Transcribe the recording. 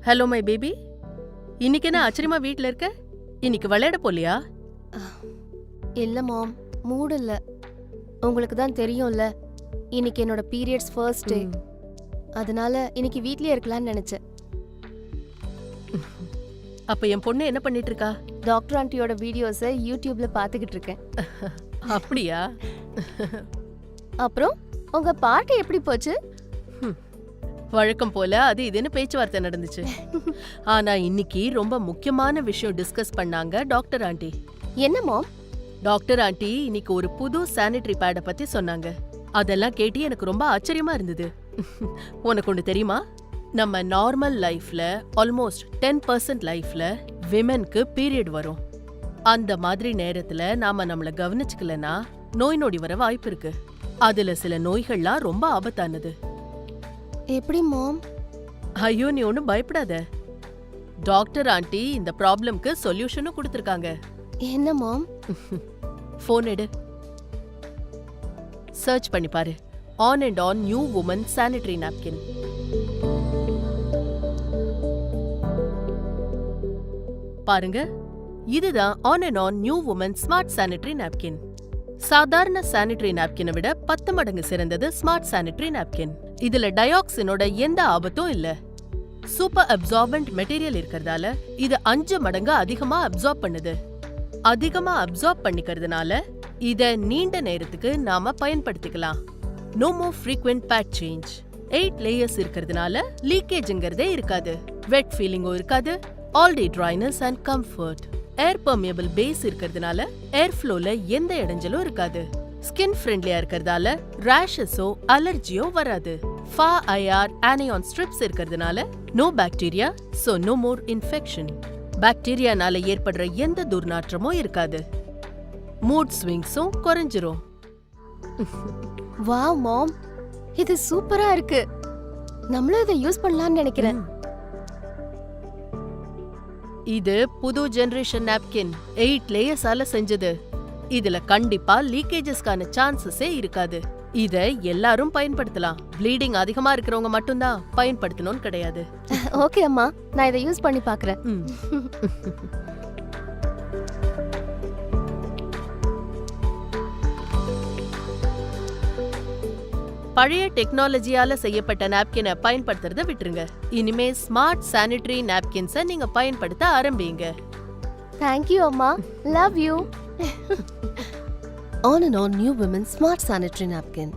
Hello my baby. இன்னைக்கு என்ன ஆச்சரியமா வீட்ல இருக்க? இன்னைக்கு விளையாட போலியா? இல்ல மாம், மூட் இல்ல. உங்களுக்கு தான் தெரியும்ல, இன்னைக்கு என்னோட பீரியட்ஸ் ஃபர்ஸ்ட் டே. அதனால இன்னைக்கு வீட்லயே இருக்கலாம்னு நினைச்சேன். அப்ப என் பொண்ணு என்ன பண்ணிட்டு இருக்கா? டாக்டர் ஆண்டியோட வீடியோஸை யூடியூப்ல பாத்துக்கிட்டு இருக்கேன். அப்படியா? அப்புறம் உங்க பார்ட்டி எப்படி போச்சு? வழக்கம் போல அது இதுன்னு பேச்சுவார்த்தை நடந்துச்சு. ஆனா இன்னைக்கு ரொம்ப முக்கியமான விஷயம் டிஸ்கஸ் பண்ணாங்க டாக்டர் ஆண்டி. என்ன மாம்? டாக்டர் ஆண்டி இன்னைக்கு ஒரு புது சானிட்டரி பேட பத்தி சொன்னாங்க. அதெல்லாம் கேட்டு எனக்கு ரொம்ப ஆச்சரியமா இருந்தது. உனக்கு ஒண்ணு தெரியுமா? நம்ம நார்மல் லைஃப்ல ஆல்மோஸ்ட் 10% லைஃப்ல விமென்க்கு பீரியட் வரும். அந்த மாதிரி நேரத்துல நாம நம்மள கவனிச்சுக்கலனா நோய் நொடி வர வாய்ப்பு இருக்கு. அதுல சில நோய்கள்லாம் ரொம்ப ஆபத்தானது. எப்படி மாம்? ஐயோ, நீ ஒன்னும் பயப்படாத. டாக்டர் ஆண்டி இந்த ப்ராப்ளம்க்கு சொல்யூஷனும் கொடுத்திருக்காங்க. என்ன மாம்? போன் எடு, சர்ச் பண்ணி பாரு. On and on new woman sanitary napkin. பாருங்க, இதுதான் on and on new woman smart sanitary napkin. சாதாரண சானிட்டரி நாப்கினை விட 10 மடங்கு சிறந்தது ஸ்மார்ட் சானிட்டரி நாப்கின். இதுல டயாக்சினோட எந்த ஆபத்தும் இல்ல. சூப்பர் அப்சார்பன்ட் மெட்டீரியல் இருக்கிறதால இது 5 மடங்கு அதிகமா அப்சார்ப் பண்ணுது. அதிகமா அப்சார்ப் பண்ணிக்கிறதுனால இத நீண்ட நேரத்துக்கு நாம பயன்படுத்திக்கலாம். No more frequent pad change. 8 layers இருக்கிறதுனால லீக்கேஜ்ங்கிறதே இருக்காது. வெட் ஃபீலிங்கும் இருக்காது. All day dryness and comfort. Air permeable base இருக்கிறதுனால ஏர் ஃப்ளோல எந்த இடைஞ்சலும் இருக்காது. ஸ்கின் ஃப்ரெண்ட்லியா இருக்கிறதால ரேஷஸோ அலர்ஜியோ வராது. ஃபா ஐஆர் ஆனியான் ஸ்ட்ரிப்ஸ் இருக்கிறதுனால no bacteria, so no more infection. பாக்டீரியானால ஏற்படுற எந்த துர்நாற்றமும் இருக்காது. மூட் ஸ்விங்ஸும் குறைஞ்சிரும். வாவ் மாம், இது சூப்பரா இருக்கு. நம்மளும் இதை யூஸ் பண்ணலாம்னு நினைக்கிறேன். இது புது ஜெனரேஷன் நாப்கின். 8 லேயர்ஸால செஞ்சது. இதுல கண்டிப்பா லீக்கேஜஸ்க்கான சான்சஸே இருக்காது. இத எல்லாரும் பயன்படுத்தலாம். ப்ளீடிங் அதிகமா இருக்கிறவங்க மட்டும்தான் பயன்படுத்தணும்னு கிடையாது. ஓகே அம்மா, நான் இதை யூஸ் பண்ணி பார்க்கறேன். பழைய டெக்னாலஜியால செய்யப்பட்ட நாப்கினை பயன்படுத்துறத விட்டுருங்க. இனிமே ஸ்மார்ட் சானிட்டரி நாப்கின்ஸை நீங்க பயன்படுத்த ஆரம்பிங்க. Thank you அம்மா, love you. On and on new women smart sanitary napkin.